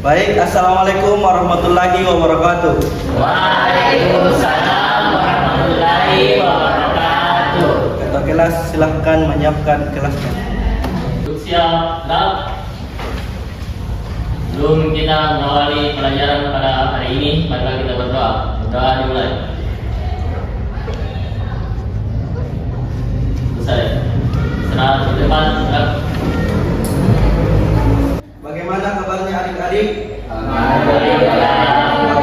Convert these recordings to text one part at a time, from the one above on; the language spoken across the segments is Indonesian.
Baik, Assalamualaikum warahmatullahi wabarakatuh. Waalaikumsalam warahmatullahi wabarakatuh. Ketua kelas silahkan menyiapkan kelasnya. Siap, Dap. Sebelum kita mengawali pelajaran pada hari ini, marilah kita berdoa. Doa dimulai. Selesai. Senang di depan, Dap. Bagaimana kabarnya adik-adik? Alhamdulillah.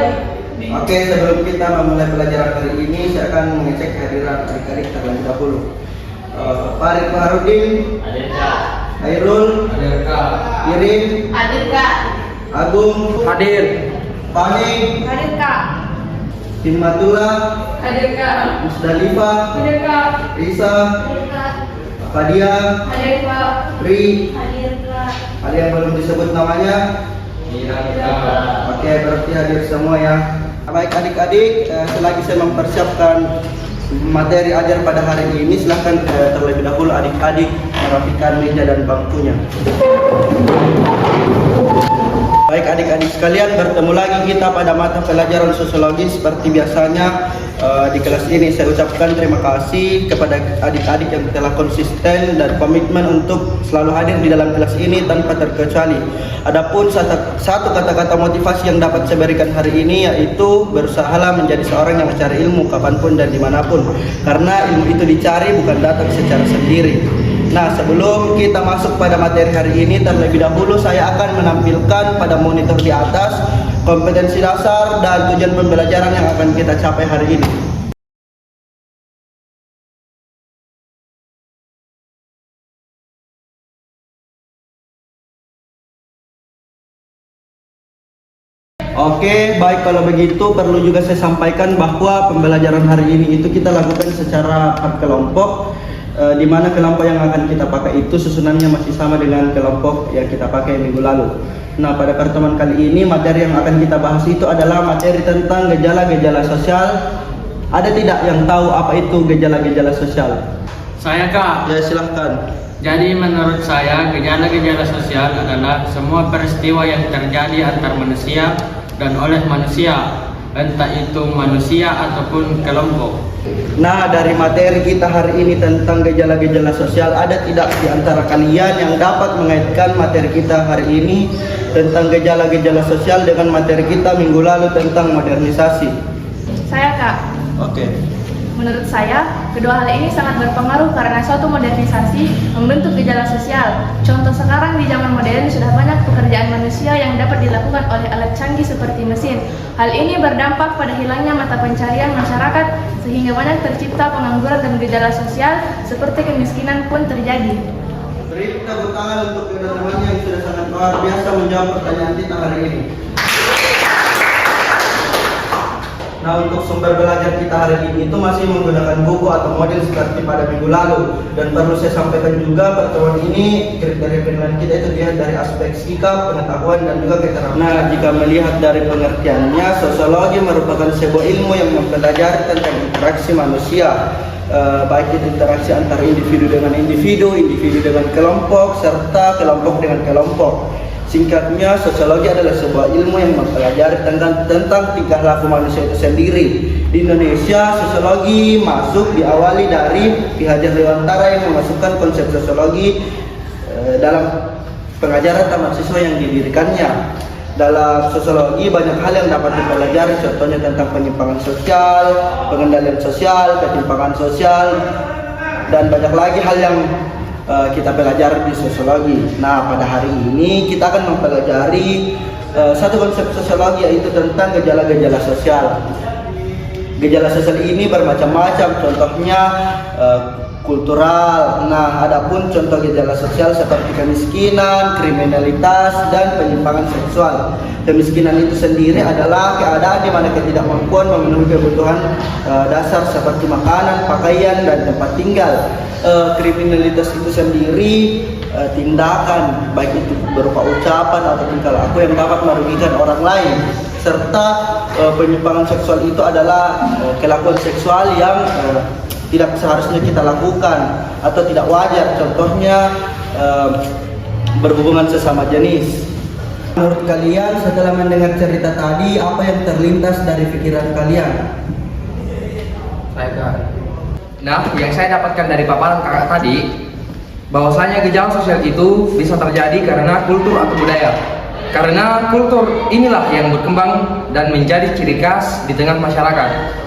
Oke, sebelum kita memulai pelajaran hari ini, saya akan mengecek kehadiran adik-adik terlebih dahulu. Farid Fahrudin, Hadir, Kak. Hairul, Hadir Kak. Irin, Hadir Kak. Agung, Hadir. Fani, Hadir Kak. Himmatullah, Hadir Kak. Musdalifah, Hadir Kak. Risa, Hadir Kak. Fadia, Hadir Kak. Ri. Hadir Kak. Ada yang belum disebut namanya? Iya Kak. Oke, berarti hadir semua ya. Baik adik-adik, selagi saya mempersiapkan materi ajar pada hari ini, silahkan terlebih dahulu adik-adik merapikan meja dan bangkunya. Baik adik-adik sekalian, bertemu lagi kita pada mata pelajaran sosiologi. Seperti biasanya di kelas ini saya ucapkan terima kasih kepada adik-adik yang telah konsisten dan komitmen untuk selalu hadir di dalam kelas ini tanpa terkecuali. Adapun satu kata-kata motivasi yang dapat saya berikan hari ini, yaitu berusahalah menjadi seorang yang mencari ilmu kapanpun dan dimanapun, karena ilmu itu dicari bukan datang secara sendiri. Nah, sebelum kita masuk pada materi hari ini, terlebih dahulu saya akan menampilkan pada monitor di atas kompetensi dasar dan tujuan pembelajaran yang akan kita capai hari ini. Oke, baik, kalau begitu perlu juga saya sampaikan bahwa pembelajaran hari ini itu kita lakukan secara kelompok. Di mana kelompok yang akan kita pakai itu susunannya masih sama dengan kelompok yang kita pakai minggu lalu. Nah, pada pertemuan kali ini materi yang akan kita bahas itu adalah materi tentang gejala-gejala sosial. Ada tidak yang tahu apa itu gejala-gejala sosial? Saya Kak. Ya, silahkan. Jadi menurut saya gejala-gejala sosial adalah semua peristiwa yang terjadi antar manusia dan oleh manusia, entah itu manusia ataupun kelompok. Nah, dari materi kita hari ini tentang gejala-gejala sosial, ada tidak di antara kalian yang dapat mengaitkan materi kita hari ini tentang gejala-gejala sosial dengan materi kita minggu lalu tentang modernisasi? Saya Kak. Oke. Menurut saya, kedua hal ini sangat berpengaruh karena suatu modernisasi membentuk gejala sosial. Contoh sekarang di zaman modern sudah banyak pekerjaan manusia yang dapat dilakukan oleh alat canggih seperti mesin. Hal ini berdampak pada hilangnya mata pencarian masyarakat sehingga banyak tercipta pengangguran dan gejala sosial seperti kemiskinan pun terjadi. Beri tepuk tangan untuk teman-teman yang sudah sangat luar biasa menjawab pertanyaan kita hari ini. Nah, untuk sumber belajar kita hari ini itu masih menggunakan buku atau model seperti pada minggu lalu. Dan perlu saya sampaikan juga, pertemuan ini kriteria penilaian kita itu dilihat dari aspek sikap, pengetahuan, dan juga keterampilan. Nah, jika melihat dari pengertiannya, sosiologi merupakan sebuah ilmu yang mempelajari tentang interaksi manusia, baik itu interaksi antara individu dengan individu, individu dengan kelompok, serta kelompok dengan kelompok. Singkatnya, sosiologi adalah sebuah ilmu yang mempelajari tentang tingkah laku manusia itu sendiri. Di Indonesia, sosiologi masuk diawali dari Ki Hajar Dewantara yang memasukkan konsep sosiologi dalam pengajaran taman siswa yang didirikannya. Dalam sosiologi banyak hal yang dapat dipelajari, contohnya tentang penyimpangan sosial, pengendalian sosial, ketimpangan sosial, dan banyak lagi hal yang kita pelajari di sosiologi. Nah, pada hari ini kita akan mempelajari satu konsep sosiologi, yaitu tentang gejala-gejala sosial. Gejala sosial ini bermacam-macam, contohnya kultural. Nah, adapun contoh gejala sosial seperti kemiskinan, kriminalitas, dan penyimpangan seksual. Kemiskinan itu sendiri adalah keadaan di mana ketidakmampuan memenuhi kebutuhan dasar seperti makanan, pakaian, dan tempat tinggal. Kriminalitas itu sendiri tindakan baik itu berupa ucapan atau tingkah laku yang dapat merugikan orang lain. Serta penyimpangan seksual itu adalah kelakuan seksual yang tidak seharusnya kita lakukan atau tidak wajar, contohnya berhubungan sesama jenis. Menurut kalian setelah mendengar cerita tadi, apa yang terlintas dari pikiran kalian? Nah, yang saya dapatkan dari paparan kakak tadi, bahwasanya gejala sosial itu bisa terjadi karena kultur atau budaya. Karena kultur inilah yang berkembang dan menjadi ciri khas di tengah masyarakat.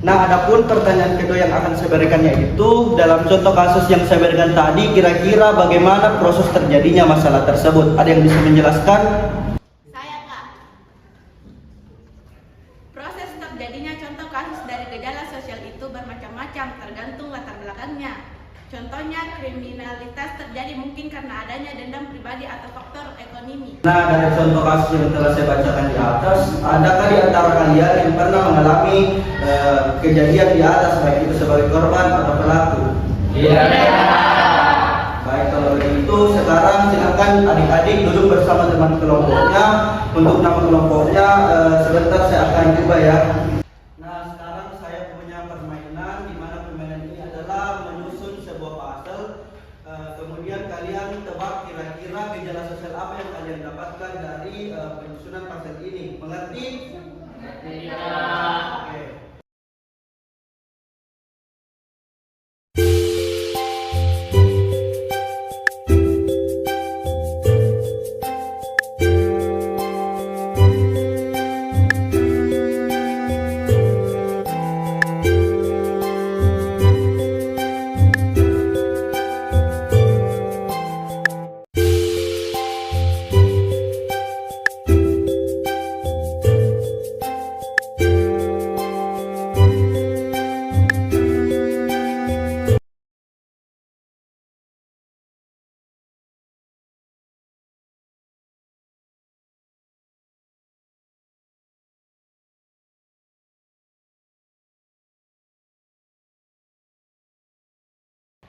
Nah, adapun pertanyaan kedua yang akan saya berikan yaitu dalam contoh kasus yang saya berikan tadi, kira-kira bagaimana proses terjadinya masalah tersebut? Ada yang bisa menjelaskan? Saya, Kak. Proses terjadinya contoh kasus dari gejala sosial itu bermacam-macam tergantung latar belakangnya. Contohnya, kriminalitas terjadi mungkin karena adanya dendam pribadi atau faktor ekonomi. Nah, dari contoh kasus yang telah saya bacakan di atas, adakah di antara kalian yang pernah mengalami kejadian di atas, baik itu sebagai korban atau pelaku? Iya. Baik, kalau begitu sekarang silakan adik-adik duduk bersama teman kelompoknya. Untuk nama kelompoknya sebentar saya akan coba ya. Nah, sekarang saya punya permainan di mana permainan ini adalah menyusun sebuah puzzle. Kemudian kalian tebak kira-kira gejala sosial apa yang kalian dapatkan dari penyusunan puzzle ini. Mengerti? Iya. Oke.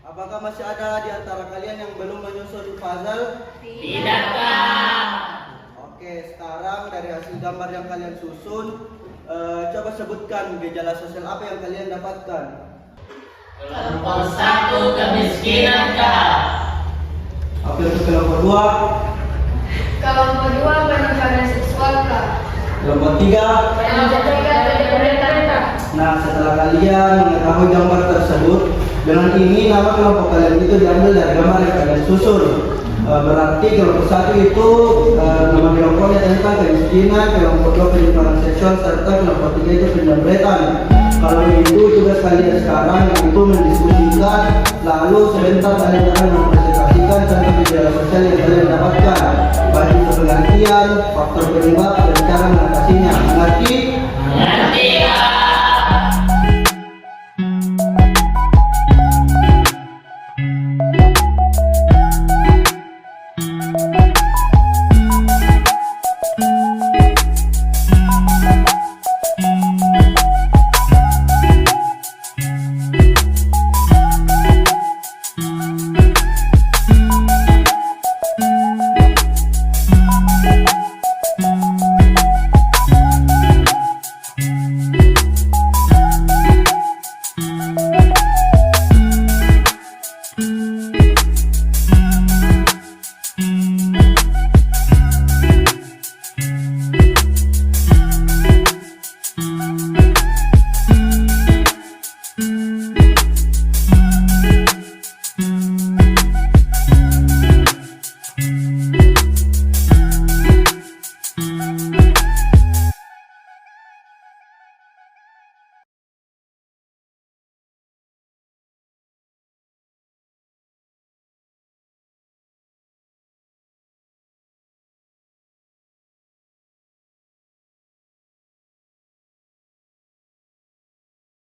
Apakah masih ada di antara kalian yang belum menyusun puzzle? Tidak, Kak. Oke, sekarang dari hasil gambar yang kalian susun, coba sebutkan gejala sosial apa yang kalian dapatkan. Kelompok 1 kemiskinan, Kak. Oke, untuk kelompok 2, Kelompok 2 penyimpanan seksual, Kak. kelompok 3. Kelompok 3 penyimpanan. Nah, setelah kalian mengetahui gambar tersebut, dengan ini nama kelompok kalian itu diambil dari gambar yang kalian susun. Berarti kelompok 1 itu nama kelompoknya tentang kemiskinan, kelompok 2 penyimpangan seksual, serta kelompok 3 itu penjambretan. Kalau begitu tugas kalian sekarang itu mendiskusikan, lalu sebentar kalian akan mempresentasikan contoh gejala sosial yang kalian dapatkan, baik itu pengertian, faktor penyebab, dan cara mengatasinya. Mengerti? Mengerti, Kak.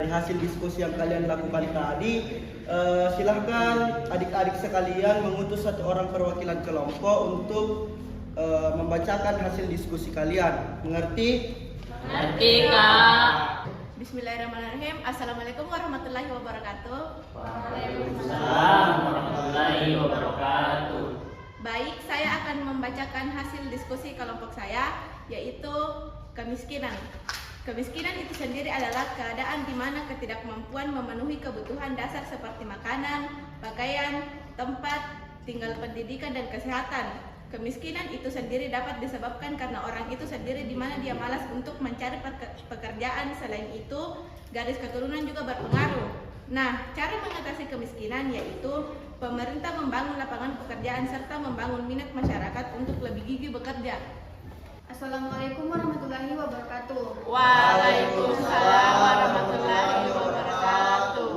Dari hasil diskusi yang kalian lakukan tadi, silahkan adik-adik sekalian mengutus satu orang perwakilan kelompok untuk membacakan hasil diskusi kalian. Mengerti? Mengerti, Kak. Bismillahirrahmanirrahim. Assalamualaikum warahmatullahi wabarakatuh. Waalaikumsalam warahmatullahi wabarakatuh. Baik, saya akan membacakan hasil diskusi kelompok saya, yaitu kemiskinan. Kemiskinan itu sendiri adalah keadaan di mana ketidakmampuan memenuhi kebutuhan dasar seperti makanan, pakaian, tempat, tinggal pendidikan, dan kesehatan. Kemiskinan itu sendiri dapat disebabkan karena orang itu sendiri di mana dia malas untuk mencari pekerjaan. Selain itu, garis keturunan juga berpengaruh. Nah, cara mengatasi kemiskinan yaitu pemerintah membangun lapangan pekerjaan serta membangun minat masyarakat untuk lebih gigih bekerja. Assalamualaikum warahmatullahi wabarakatuh. Waalaikumsalam warahmatullahi wabarakatuh.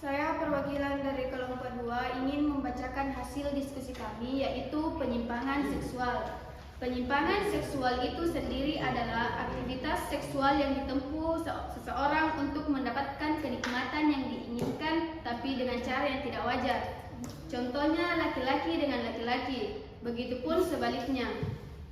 Saya perwakilan dari kelompok 2 ingin membacakan hasil diskusi kami yaitu penyimpangan seksual. Penyimpangan seksual itu sendiri adalah aktivitas seksual yang ditempuh seseorang untuk mendapatkan kenikmatan yang diinginkan tapi dengan cara yang tidak wajar. Contohnya laki-laki dengan laki-laki, begitupun sebaliknya.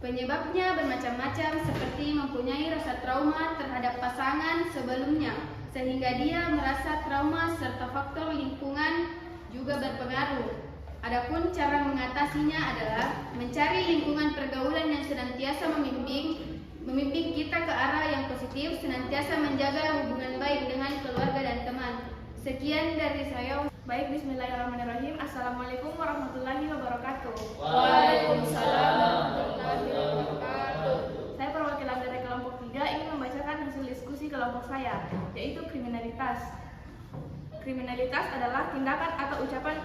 Penyebabnya bermacam-macam seperti mempunyai rasa trauma terhadap pasangan sebelumnya sehingga dia merasa trauma serta faktor lingkungan juga berpengaruh. Adapun cara mengatasinya adalah mencari lingkungan pergaulan yang senantiasa membimbing kita ke arah yang positif, senantiasa menjaga hubungan baik dengan keluarga dan teman. Sekian dari saya. Baik, bismillahirrahmanirrahim. Assalamualaikum warahmatullahi wabarakatuh. Waalaikumsalam warahmatullahi wabarakatuh. Saya perwakilan dari kelompok 3 ingin membacakan hasil diskusi kelompok saya, yaitu kriminalitas. Kriminalitas adalah tindakan atau ucapan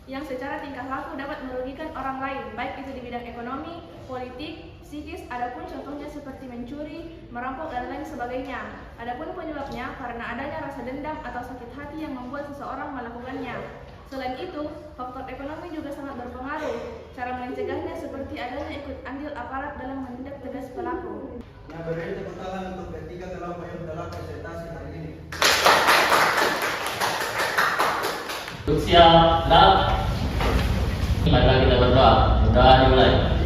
yang secara tingkah laku dapat merugikan orang lain, baik itu di bidang ekonomi, politik, psikis, adapun contohnya seperti mencuri, merampok, dan lain sebagainya. Adapun penyebabnya karena adanya rasa dendam atau sakit hati yang membuat seseorang melakukannya. Selain itu, faktor ekonomi juga sangat berpengaruh. Cara mencegahnya seperti adanya ikut andil aparat dalam menindak tegas pelaku. Nah, beri tepuk tangan untuk ketiga kelompok yang dalam presentasi hari ini. Siap, mari kita berdoa. Doa dimulai.